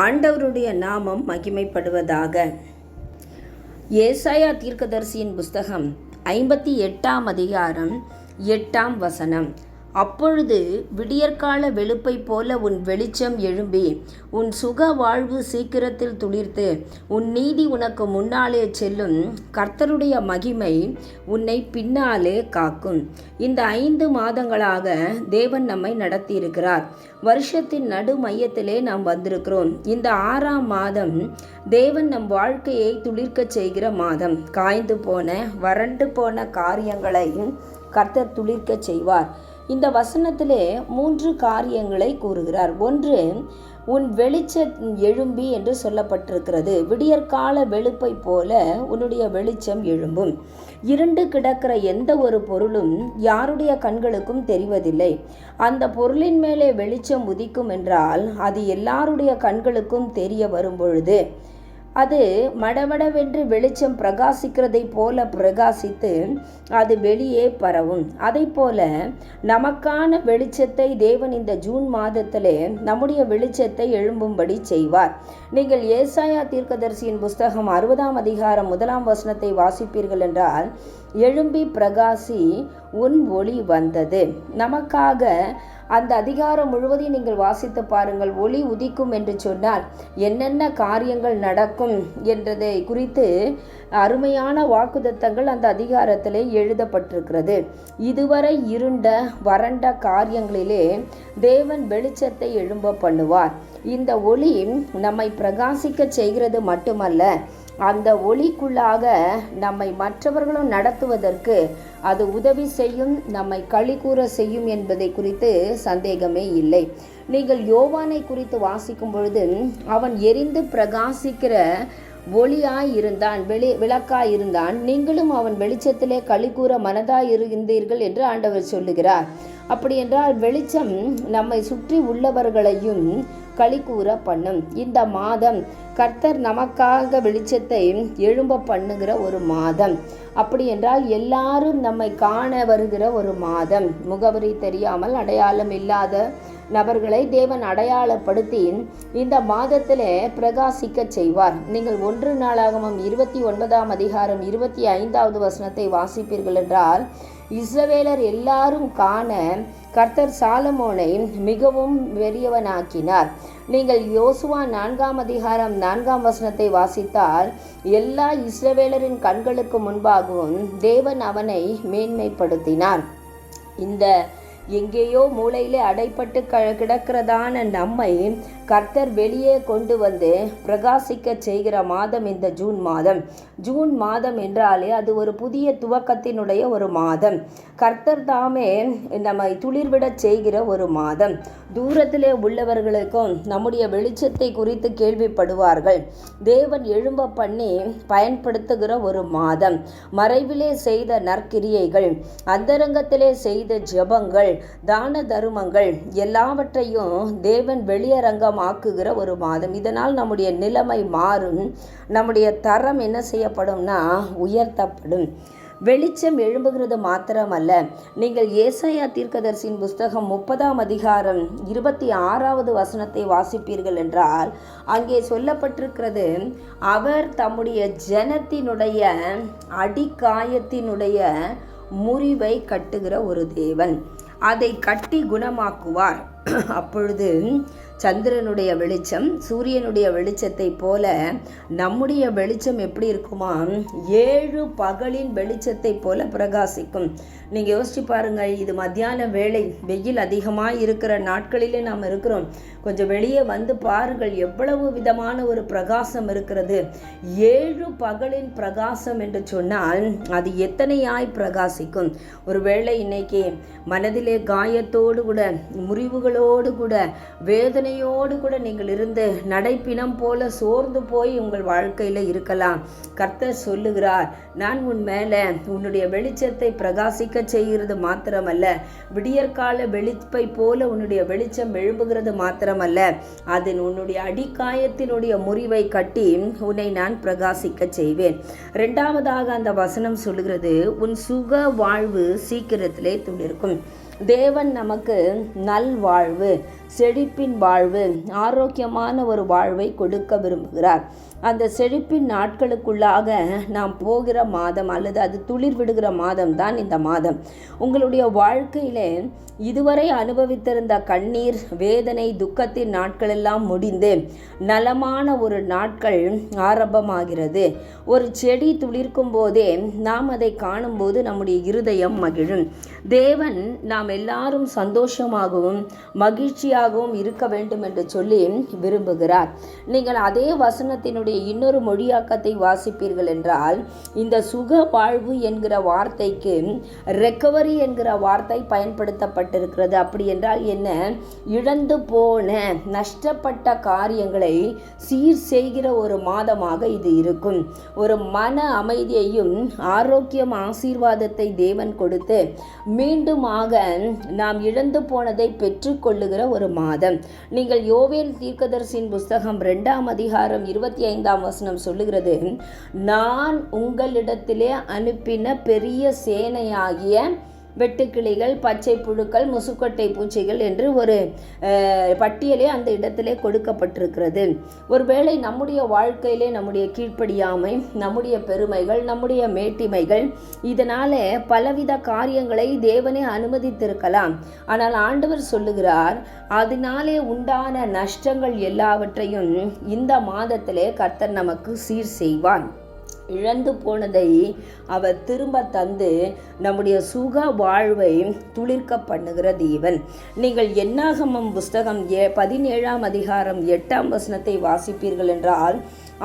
ஆண்டவருடைய நாமம் மகிமைப்படுவதாக. ஏசாயா தீர்க்கதரிசியின் புஸ்தகம் 58ஆம் அதிகாரம் 8ஆம் வசனம். அப்பொழுது விடியற்கால வெளுப்பை போல உன் வெளிச்சம் எழும்பி உன் சுக வாழ்வு சீக்கிரத்தில் துளிர்த்து உன் நீதி உனக்கு முன்னாலே செல்லும். கர்த்தருடைய மகிமை உன்னை பின்னாலே காக்கும். இந்த 5 மாதங்களாக தேவன் நம்மை நடத்தியிருக்கிறார். வருஷத்தின் நடு மையத்திலே நாம் வந்திருக்கிறோம். இந்த 6ஆம் மாதம் தேவன் நம் வாழ்க்கையை துளிர்க்க செய்கிற மாதம். காய்ந்து போன வறண்டு போன காரியங்களை கர்த்தர் துளிர்க்க செய்வார். இந்த வசனத்திலே 3 காரியங்களை கூறுகிறார். ஒன்று, உன் வெளிச்ச எழும்பி என்று சொல்லப்பட்டிருக்கிறது. விடியற்கால வெளுப்பை போல உன்னுடைய வெளிச்சம் எழும்பும். இருண்டு கிடக்கிற எந்த ஒரு பொருளும் யாருடைய கண்களுக்கும் தெரிவதில்லை. அந்த பொருளின் மேலே வெளிச்சம் உதிக்கும் என்றால் அது எல்லாருடைய கண்களுக்கும் தெரிய வரும் பொழுது அது மடமடவென்று வெளிச்சம் பிரகாசிக்கிறதை போல பிரகாசித்து அது வெளியே பரவும். அதை போல நமக்கான வெளிச்சத்தை தேவன் இந்த ஜூன் மாதத்திலே நம்முடைய வெளிச்சத்தை எழும்பும்படி செய்வார். நீங்கள் ஏசாயா தீர்க்கதரிசியின் புஸ்தகம் 60ஆம் அதிகாரம் 1ஆம் வசனத்தை வாசிப்பீர்கள் என்றால், எழும்பி பிரகாசி உன் ஒளி வந்தது. நமக்காக அந்த அதிகாரம் முழுவதையும் நீங்கள் வாசித்து பாருங்கள். ஒளி உதிக்கும் என்று சொன்னால் என்னென்ன காரியங்கள் நடக்கும் என்றதை குறித்து அருமையான வாக்குத்தத்தங்கள் அந்த அதிகாரத்திலே எழுதப்பட்டிருக்கிறது. இதுவரை இருண்ட வறண்ட காரியங்களிலே தேவன் வெளிச்சத்தை எழும்ப பண்ணுவார். இந்த ஒளி நம்மை பிரகாசிக்க செய்கிறது மட்டுமல்ல, அந்த ஒளிக்குள்ளாக நம்மை மற்றவர்களும் நடத்துவதற்கு அது உதவி செய்யும், நம்மை களிகூற செய்யும் என்பதை குறித்து சந்தேகமே இல்லை. நீங்கள் யோவானை குறித்து வாசிக்கும் பொழுது அவன் எரிந்து பிரகாசிக்கிற ஒளியாய் இருந்தான், விளக்காய் இருந்தான். நீங்களும் அவன் வெளிச்சத்திலே களிகூற மனதாய் இருந்தீர்கள் என்று ஆண்டவர் சொல்லுகிறார். அப்படி என்றால் வெளிச்சம் நம்மை சுற்றி உள்ளவர்களையும் களிகூற பண்ணும். இந்த மாதம் கர்த்தர் நமக்காக வெளிச்சத்தை எழும்ப பண்ணுகிற ஒரு மாதம். அப்படி என்றால் எல்லாரும் நம்மை காண வருகிற ஒரு மாதம். முகவரி தெரியாமல் அடையாளம் இல்லாத நபர்களை தேவன் அடையாளப்படுத்தி இந்த மாதத்திலே பிரகாசிக்க செய்வார். நீங்கள் 1 நாளாகமம் 29ஆம் அதிகாரம் 25வது வசனத்தை வாசிப்பீர்கள் என்றால், இஸ்ரவேலர் எல்லாரும் காண கர்த்தர் சாலமோனை மிகவும் பெரியவனாக்கினார். நீங்கள் யோசுவா 4ஆம் அதிகாரம் 4ஆம் வசனத்தை வாசித்தால், எல்லா இஸ்ரவேலரின் கண்களுக்கு முன்பாகவும் தேவன் அவனை மேன்மைப்படுத்தினார். இந்த எங்கேயோ மூலையிலே அடைப்பட்டு கிடக்கிறதான நம்மை கர்த்தர் வெளியே கொண்டு வந்து பிரகாசிக்க செய்கிற மாதம் இந்த ஜூன் மாதம். ஜூன் மாதம் என்றாலே அது ஒரு புதிய துவக்கத்தினுடைய ஒரு மாதம். கர்த்தர் தாமே நம்மை துளிர்விடச் செய்கிற ஒரு மாதம். தூரத்திலே உள்ளவர்களுக்கும் நம்முடைய வெளிச்சத்தை குறித்து கேள்விப்படுவார்கள். தேவன் எழும்ப பண்ணி பயன்படுத்துகிற ஒரு மாதம். மறைவிலே செய்த நற்கிரியைகள், அந்தரங்கத்திலே செய்த ஜெபங்கள், தான தருமங்கள் எல்லாவற்றையும் தேவன் வெளியரங்கமாக்குகிற ஒரு மாதம். இதனால் நம்முடைய நிலைமை மாறும். நம்முடைய தரம் என்ன செய்யப்படும்னா உயர்த்தப்படும். வெளிச்சம் எழும்புகிறது மாத்திரமல்ல, நீங்கள் ஏசாயா தீர்க்கதரிசியின் புஸ்தகம் 30ஆம் அதிகாரம் 26வது வசனத்தை வாசிப்பீர்கள் என்றால், அங்கே சொல்லப்பட்டிருக்கிறது, அவர் தம்முடைய ஜனத்தினுடைய அடிக்காயத்தினுடைய முறிவை கட்டுகிற ஒரு தேவன். அதை கட்டி குணமாக்குவார். அப்பொழுது சந்திரனுடைய வெளிச்சம் சூரியனுடைய வெளிச்சத்தை போல நம்முடைய வெளிச்சம் எப்படி இருக்குமா? 7 பகலின் வெளிச்சத்தை போல பிரகாசிக்கும். நீங்கள் யோசிச்சு பாருங்கள். இது மத்தியான வேளை, வெயில் அதிகமாக இருக்கிற நாட்களிலே நாம் இருக்கிறோம். கொஞ்சம் வெளியே வந்து பாருங்கள், எவ்வளவு விதமான ஒரு பிரகாசம் இருக்கிறது. 7 பகலின் பிரகாசம் என்று சொன்னால் அது எத்தனையாய் பிரகாசிக்கும். ஒருவேளை இன்னைக்கு மனதிலே காயத்தோடு கூட, முறிவுகளோடு கூட, வேதனையோடு கூட நீங்கள் இருந்து நடைப்பினம் போல சோர்ந்து போய் உங்கள் வாழ்க்கையில் இருக்கலாம். கர்த்தர் சொல்லுகிறார், நான் உன் மேலே உன்னுடைய வெளிச்சத்தை பிரகாசிக்க செய்கிறது மாத்திரமல்ல, விடியற்கால வெளிப்பை போல உன்னுடைய வெளிச்சம் எழும்புகிறது மாத்திரமல்ல, அது உன்னுடைய அடிக்காயத்தினுடைய முறிவை கட்டி உன்னை நான் பிரகாசிக்க செய்வேன். 2வதாக அந்த வசனம் சொல்லுகிறது, உன் சுக வாழ்வு சீக்கிரத்திலே துளிர்க்கும். தேவன் நமக்கு நல்வாழ்வு, செழிப்பின் வாழ்வு, ஆரோக்கியமான ஒரு வாழ்வை கொடுக்க விரும்புகிறார். அந்த செழிப்பின் நாட்களுக்குள்ளாக நாம் போகிற மாதம் அல்லது அது துளிர் விடுகிற மாதம் தான் இந்த மாதம். உங்களுடைய வாழ்க்கையிலே இதுவரை அனுபவித்திருந்த கண்ணீர், வேதனை, துக்கத்தின் நாட்களெல்லாம் முடிந்து நலமான ஒரு நாட்கள் ஆரம்பமாகிறது. ஒரு செடி துளிர்க்கும் போதே நாம் அதை காணும்போது நம்முடைய இருதயம் மகிழும். தேவன் நாம் எல்லாரும் சந்தோஷமாகவும் மகிழ்ச்சியாகவும் இருக்க வேண்டும் என்று சொல்லி விரும்புகிறார். நீங்கள் அதே வசனத்தினுடைய இன்னொரு மொழியாக்கத்தை வாசிப்பீர்கள் என்றால், இந்த சுக வாழ்வு என்கிற வார்த்தைக்கு ரெக்கவரி என்கிற வார்த்தை பயன்படுத்தப்பட்டிருக்கிறது. அப்படி என்றால் என்ன? இழந்து போன, நஷ்டப்பட்ட காரியங்களை சீர் செய்கிற ஒரு மாதமாக இது இருக்கும். ஒரு மன அமைதியையும் ஆரோக்கியம், ஆசீர்வாதத்தை தேவன் கொடுத்து மீண்டுமாக நாம் இழந்து போனதை பெற்றுக்கொள்ளுகிற ஒரு மாதம். நீங்கள் யோவேல் தீர்க்கதரிசியின் புஸ்தகம் 2ஆம் அதிகாரம் 25ஆம் வசனம் சொல்லுகிறது, நான் உங்களிடத்திலே அனுப்பின பெரிய சேனையாகிய வெட்டுக்கிளிகள், பச்சை புழுக்கள், முசுக்கொட்டை பூச்சிகள் என்று ஒரு பட்டியலே அந்த இடத்திலே கொடுக்கப்பட்டிருக்கிறது. ஒருவேளை நம்முடைய வாழ்க்கையிலே நம்முடைய கீழ்ப்படியாமை, நம்முடைய பெருமைகள், நம்முடைய மேட்டிமைகள், இதனால பலவித காரியங்களை தேவனே அனுமதித்திருக்கலாம். ஆனால் ஆண்டவர் சொல்லுகிறார், அதனாலே உண்டான நஷ்டங்கள் எல்லாவற்றையும் இந்த மாதத்திலே கர்த்தர் நமக்கு சீர் செய்வான். இழந்து போனதை அவர் திரும்ப தந்து நம்முடைய சுக வாழ்வை துளிர்க்க பண்ணுகிற தேவன். நீங்கள் என்னாகமம் புஸ்தகம் 17ஆம் அதிகாரம் 8ஆம் வசனத்தை வாசிப்பீர்கள் என்றால்,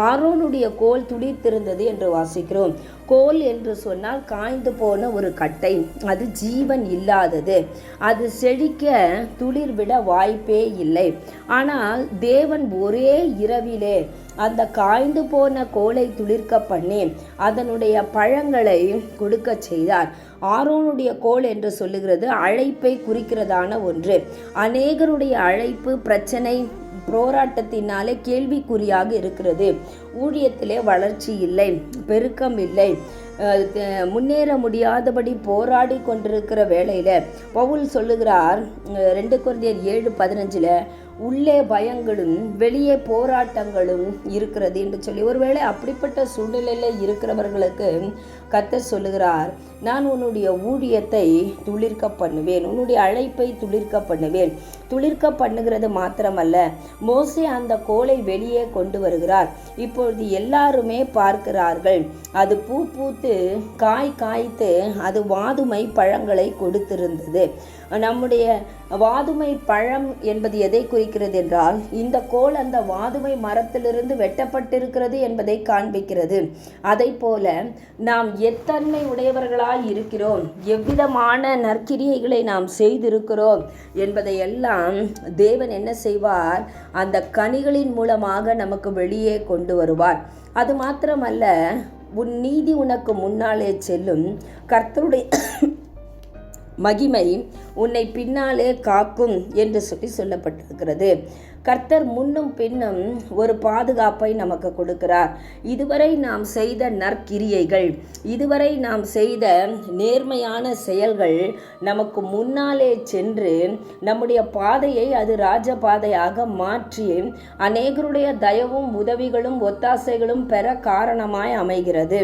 ஆரோனுடைய கோல் துளிர்த்திருந்தது என்று வாசிக்கிறோம். கோல் என்று சொன்னால் காய்ந்து போன ஒரு கட்டை, அது ஜீவன் இல்லாதது, அது செழிக்க துளிர் விட வாய்ப்பே இல்லை. ஆனால் தேவன் ஒரே இரவிலே அந்த காய்ந்து போன கோலை துளிர்க்க பண்ணி அதனுடைய பழங்களை கொடுக்க செய்தார். ஆரோனுடைய கோல் என்று சொல்லுகிறது அழைப்பை குறிக்கிறதான ஒன்று. அநேகருடைய அழைப்பு பிரச்சனை, போராட்டத்தினாலே கேள்விக்குறியாக இருக்கிறது. ஊழியத்திலே வளர்ச்சி இல்லை, பெருக்கம் இல்லை, முன்னேற முடியாதபடி போராடி கொண்டிருக்கிற வேளையில் பவுல் சொல்லுகிறார் 2 கொரிந்தியர் 7:15, உள்ளே பயங்களும் வெளியே போராட்டங்களும் இருக்கிறது என்று சொல்லி. ஒருவேளை அப்படிப்பட்ட சூழ்நிலையில் இருக்கிறவர்களுக்கு கர்த்தர் சொல்லுகிறார், நான் உன்னுடைய ஊழியத்தை துளிர்க்க பண்ணுவேன், உன்னுடைய அழைப்பை துளிர்க்க பண்ணுவேன். துளிர்க்க பண்ணுகிறது மாத்திரமல்ல, மோசே அந்த கோலை வெளியே கொண்டு வருகிறார். இப்பொழுது எல்லாருமே பார்க்கிறார்கள், அது பூ பூத்து காய் காய்த்து அது வாதுமை பழங்களை கொடுத்திருந்தது. நம்முடைய வாதுமை பழம் என்பது எதை குறிக்கிறது என்றால், இந்த கோல் அந்த வாதுமை மரத்திலிருந்து வெட்டப்பட்டிருக்கிறது என்பதை காண்பிக்கிறது. அதை போல நாம் எத்தன்மை உடையவர்களாய் இருக்கிறோம், எவ்விதமான நற்கிரியைகளை நாம் செய்திருக்கிறோம் என்பதை எல்லாம் தேவன் என்ன செய்வார்? அந்த கனிகளின் மூலமாக நமக்கு வெளியே கொண்டு வருவார். அது மாத்திரமல்ல, உன் நீதி உனக்கு முன்னாலே செல்லும், கர்த்தருடைய மகிமை உன்னை பின்னாலே காக்கும் என்று சொல்லப்பட்டிருக்கிறது. கர்த்தர் முன்னும் பின்னும் ஒரு பாதுகாப்பை நமக்கு கொடுக்கிறார். இதுவரை நாம் செய்த நற்கிரியைகள், இதுவரை நாம் செய்த நேர்மையான செயல்கள் நமக்கு முன்னாலே சென்று நம்முடைய பாதையை அது ராஜபாதையாக மாற்றி அநேகருடைய தயவும் உதவிகளும் ஒத்தாசைகளும் பெற காரணமாய் அமைகிறது.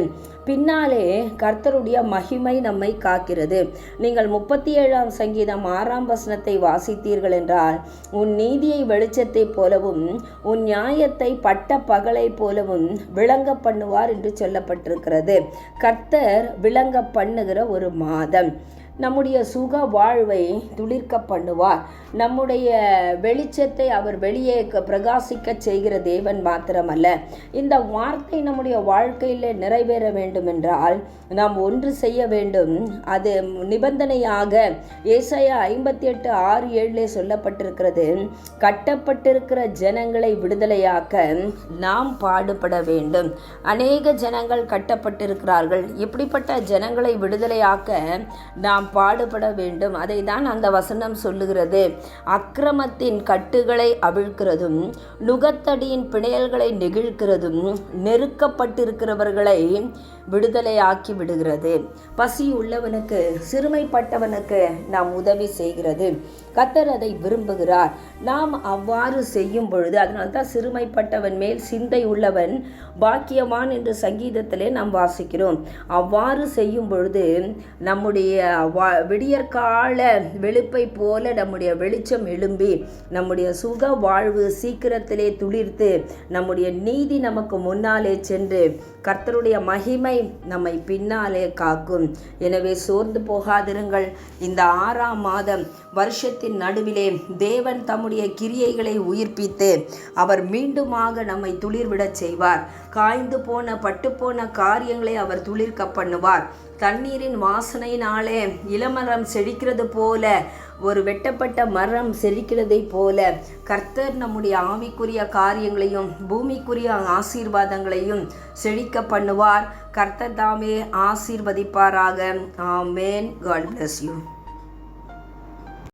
பின்னாலே கர்த்தருடைய மகிமை நம்மை காக்கிறது. நீங்கள் 37ஆம் சங்கீதம் 6ஆம் வசனத்தை வாசித்தீர்கள் என்றால், உன் நீதியை வெளிச்சத்தை போலவும் உன் நியாயத்தை பட்ட பகலை போலவும் விளங்க பண்ணுவார் என்று சொல்லப்பட்டிருக்கிறது. கர்த்தர் விளங்க பண்ணுகிற ஒரு மாதம். நம்முடைய சுக வாழ்வை துளிர்க்க பண்ணுவார். நம்முடைய வெளிச்சத்தை அவர் வெளியே பிரகாசிக்க செய்கிற தேவன் மாத்திரமல்ல. இந்த வார்த்தை நம்முடைய வாழ்க்கையில் நிறைவேற வேண்டும் என்றால் நாம் ஒன்று செய்ய வேண்டும். அது நிபந்தனையாக ஏசாயா 58:6-7 சொல்லப்பட்டிருக்கிறது, கட்டப்பட்டிருக்கிற ஜனங்களை விடுதலையாக்க நாம் பாடுபட வேண்டும். அநேக ஜனங்கள் கட்டப்பட்டிருக்கிறார்கள். இப்படிப்பட்ட ஜனங்களை விடுதலையாக்க நாம் பாடுபட வேண்டும். அதை தான் அந்த வசனம் சொல்லுகிறது. அக்கிரமத்தின் கட்டுகளை அவிழ்க்கிறதும் நுகத்தடியின் பிணையல்களை நெகிழ்கிறதும் நெருக்கப்பட்டிருக்கிறவர்களை விடுதலை ஆக்கி விடுகிறது. பசி உள்ளவனுக்கு, சிறுமைப்பட்டவனுக்கு நாம் உதவி செய்கிறது. கர்த்தர் அதை விரும்புகிறார். நாம் அவ்வாறு செய்யும் பொழுது, அதனால்தான் சிறுமைப்பட்டவன் மேல் சிந்தை உள்ளவன் பாக்கியவான் என்று சங்கீதத்திலே நாம் வாசிக்கிறோம். அவ்வாறு செய்யும் பொழுது நம்முடைய விடியற்கால வெளுப்பை போல நம்முடைய வெளிச்சம் எழும்பி நம்முடைய சுக வாழ்வு சீக்கிரத்திலே துளிர்த்து நம்முடைய நீதி நமக்கு முன்னாலே சென்று கர்த்தருடைய மகிமை நம்மை பின்னாலே காக்கும். எனவே சோர்ந்து போகாதிருங்கள். இந்த 6ஆம் மாதம் வருஷத்தின் நடுவிலே தேவன் தம்முடைய கிரியைகளை உயிர்ப்பித்து அவர் மீண்டுமாக நம்மை துளிர்விடச் செய்வார். காய்ந்து போன பட்டுப்போன காரியங்களை அவர் துளிர்க்க பண்ணுவார். தண்ணீரின் வாசனையினாலே இளமரம் செழிக்கிறது போல, ஒரு வெட்டப்பட்ட மரம் செழிக்கிறதை போல கர்த்தர் நம்முடைய ஆவிக்குரிய காரியங்களையும் பூமிக்குரிய ஆசீர்வாதங்களையும் செழிக்க பண்ணுவார். கர்த்தர் தாமே ஆசீர்வதிப்பாராக. ஆமென். God bless you.